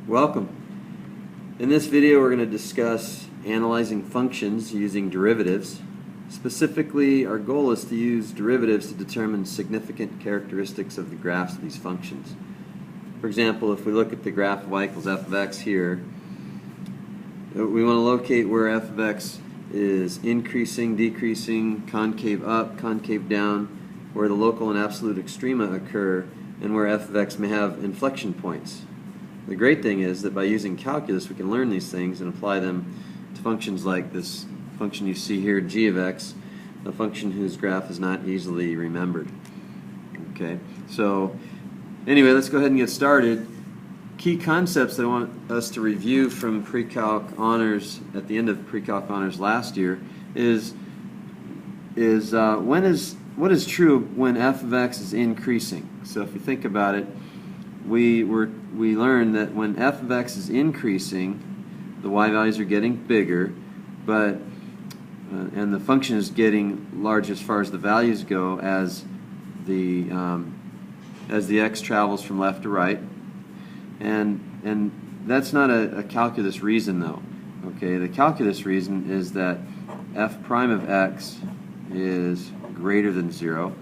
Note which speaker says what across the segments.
Speaker 1: Welcome. In this video we're going to discuss analyzing functions using derivatives. Specifically, our goal is to use derivatives to determine significant characteristics of the graphs of these functions. For example, if we look at the graph of y equals f of x here, we want to locate where f of x is increasing, decreasing, concave up, concave down, where the local and absolute extrema occur, and where f of x may have inflection points. The great thing is that by using calculus we can learn these things and apply them to functions like this function you see here, g of x, a function whose graph is not easily remembered. Okay, so anyway, let's go ahead and get started. Key concepts that I want us to review from pre-calc honors at the end of pre-calc honors last year is what is true when f of x is increasing. So if you think about it, we learned that when f of x is increasing, the y values are getting bigger, but and the function is getting large as far as the values go as the x travels from left to right, and that's not a calculus reason though. Okay, the calculus reason is that f prime of x is greater than 0.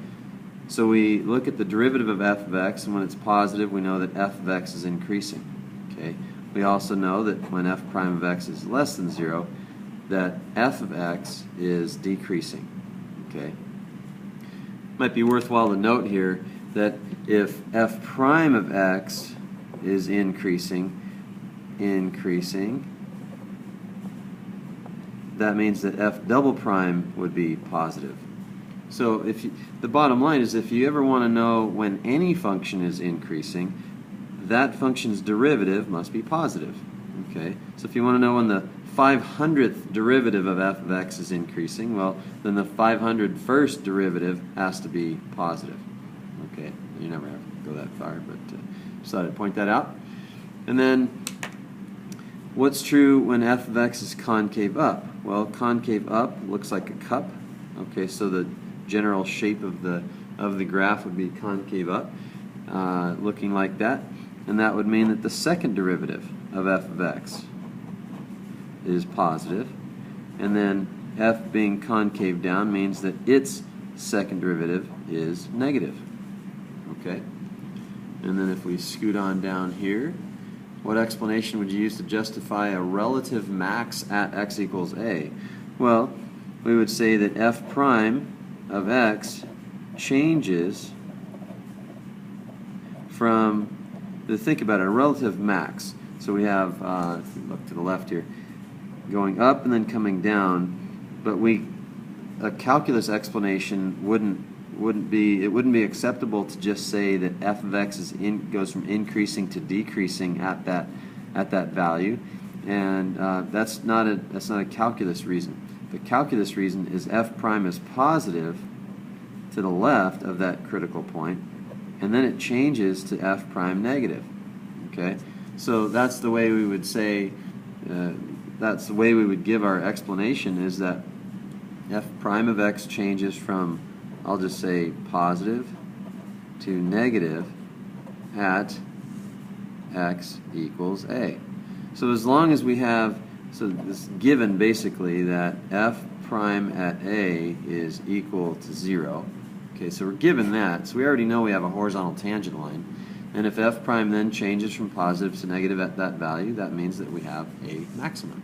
Speaker 1: So we look at the derivative of f of x, and when it's positive, we know that f of x is increasing. Okay. We also know that when f prime of x is less than 0, that f of x is decreasing. Okay. Might be worthwhile to note here that if f prime of x is increasing, that means that f double prime would be positive. So the bottom line is, if you ever want to know when any function is increasing, that function's derivative must be positive. Okay? So if you want to know when the 500th derivative of f of x is increasing, well, then the 501st derivative has to be positive. Okay? You never have to go that far, but just thought I'd point that out. And then, what's true when f of x is concave up? Well, concave up looks like a cup. Okay, so the general shape of the graph would be concave up, looking like that, and that would mean that the second derivative of f of x is positive, and then f being concave down means that its second derivative is negative. Okay, and then if we scoot on down here, what explanation would you use to justify a relative max at x equals a? Well, we would say that f prime of x changes from, think about it, a relative max. So we have, if we look to the left here, going up and then coming down, but a calculus explanation wouldn't be acceptable to just say that f of x goes from increasing to decreasing at that value, and that's not a calculus reason. The calculus reason is f prime is positive to the left of that critical point, and then it changes to f prime negative. Okay, so that's the way we would say, that's the way we would give our explanation, is that f prime of x changes from, I'll just say, positive to negative at x equals a. So as long as we have, so this given basically that f prime at a is equal to 0. Okay, so we're given that, so we already know we have a horizontal tangent line. And if f prime then changes from positive to negative at that value, that means that we have a maximum.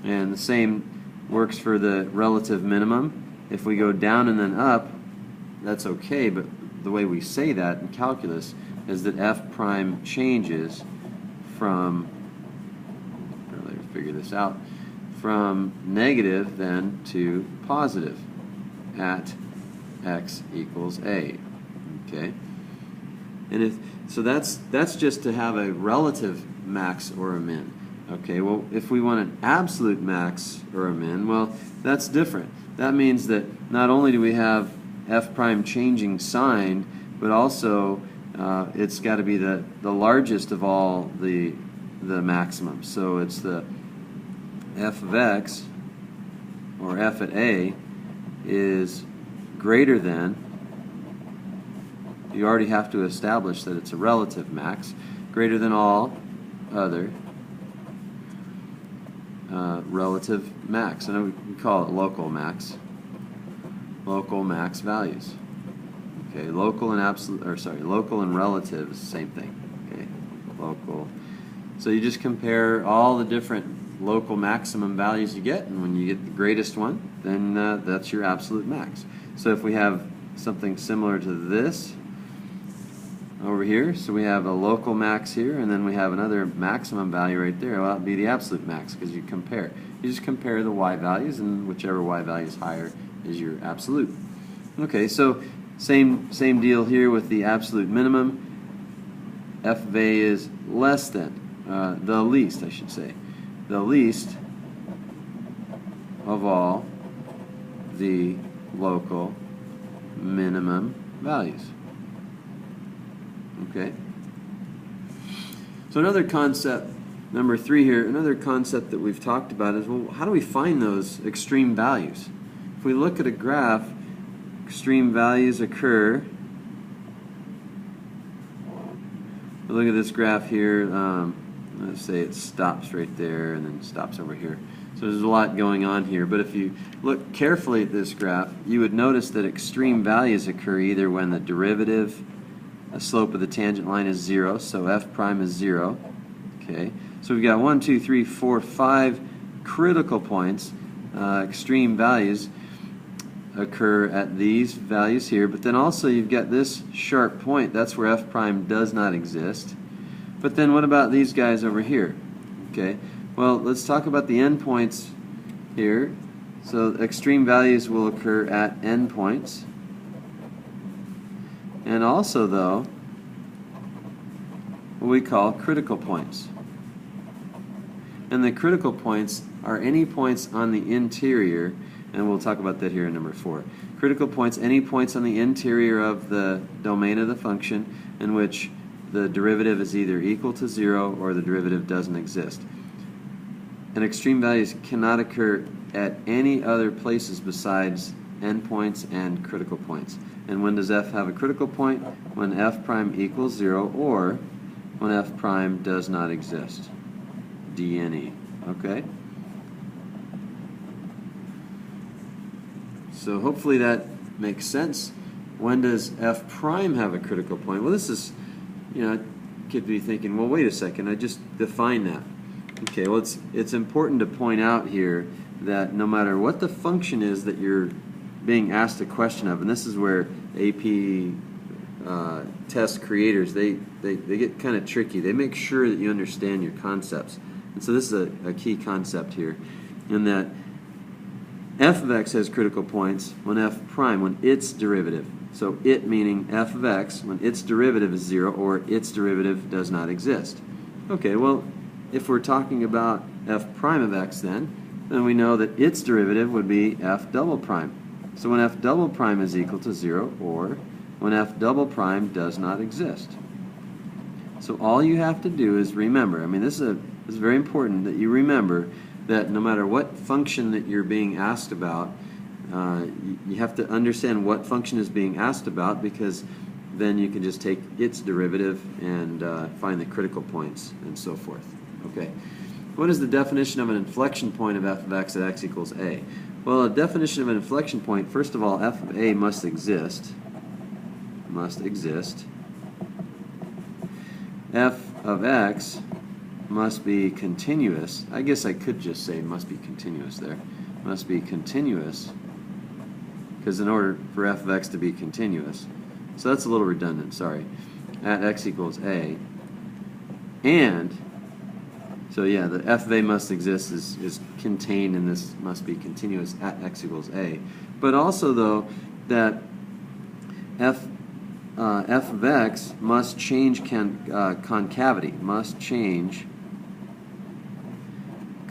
Speaker 1: And the same works for the relative minimum. If we go down and then up, that's okay, but the way we say that in calculus is that f prime changes from, figure this out, from negative then to positive at x equals a. Okay, and so that's just to have a relative max or a min. Okay, well, if we want an absolute max or a min, well, that's different. That means that not only do we have f prime changing sign, but also it's got to be the largest of all the maximums. So it's the f of x, or f at a, is greater than, you already have to establish that it's a relative max, greater than all other relative max. And we call it local max. Local max values. Okay, local and absolute, or sorry, local and relative is the same thing. Okay, local. So you just compare all the different local maximum values you get, and when you get the greatest one, then that's your absolute max. So if we have something similar to this over here, so we have a local max here, and then we have another maximum value right there. Well, that would be the absolute max, because you compare. You just compare the y values, and whichever y value is higher is your absolute. Okay, so same deal here with the absolute minimum. F of A is less than, the least, I should say. The least of all the local minimum values. Okay. So another concept, number 3 here, another concept that we've talked about is, well, how do we find those extreme values? If we look at a graph, extreme values occur. Look at this graph here. Let's say it stops right there and then stops over here. So there's a lot going on here. But if you look carefully at this graph, you would notice that extreme values occur either when the derivative, a slope of the tangent line is 0, so f prime is 0. Okay, so we've got 1, 2, 3, 4, 5 critical points. Extreme values occur at these values here, but then also you've got this sharp point. That's where f prime does not exist. But then what about these guys over here? Okay, well, let's talk about the endpoints here. So extreme values will occur at endpoints. And also, though, what we call critical points. And the critical points are any points on the interior, and we'll talk about that here in number 4. Critical points, any points on the interior of the domain of the function in which the derivative is either equal to 0 or the derivative doesn't exist. And extreme values cannot occur at any other places besides endpoints and critical points. And when does f have a critical point? When f prime equals 0 or when f prime does not exist. D and E. Okay? So hopefully that makes sense. When does f prime have a critical point? Well, this is, could be thinking, well, wait a second, I just defined that. Okay, well, it's important to point out here that no matter what the function is that you're being asked a question of, and this is where AP test creators, they get kind of tricky. They make sure that you understand your concepts. And so this is a key concept here, in that f of x has critical points when f prime, when its derivative, so it meaning f of x, when its derivative is 0 or its derivative does not exist. Okay, well, if we're talking about f prime of x then we know that its derivative would be f double prime. So when f double prime is equal to 0 or when f double prime does not exist. So all you have to do is remember, I mean, this is very important that you remember that no matter what function that you're being asked about, you have to understand what function is being asked about, because then you can just take its derivative and find the critical points and so forth. Okay. What is the definition of an inflection point of f of x at x equals a? Well, a definition of an inflection point, first of all, f of a must exist. Must exist. F of x must be continuous. I guess I could just say must be continuous there. Must be continuous, because in order for f of x to be continuous, so that's a little redundant, sorry, at x equals a, and so yeah, the f of a must exist is contained in this must be continuous at x equals a. But also, though, that f of x must change concavity. Must change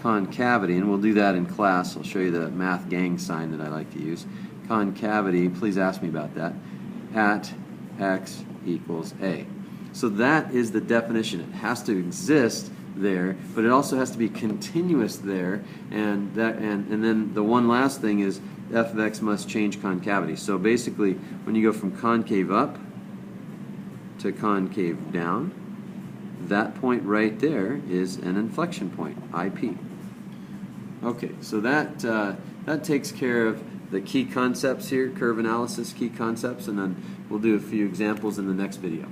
Speaker 1: concavity, and we'll do that in class. I'll show you the math gang sign that I like to use. Concavity, please ask me about that, at x equals a. So that is the definition. It has to exist there, but it also has to be continuous there, and then the one last thing is f of x must change concavity. So basically, when you go from concave up to concave down, that point right there is an inflection point, IP. Okay, so that takes care of the key concepts here, curve analysis, key concepts, and then we'll do a few examples in the next video.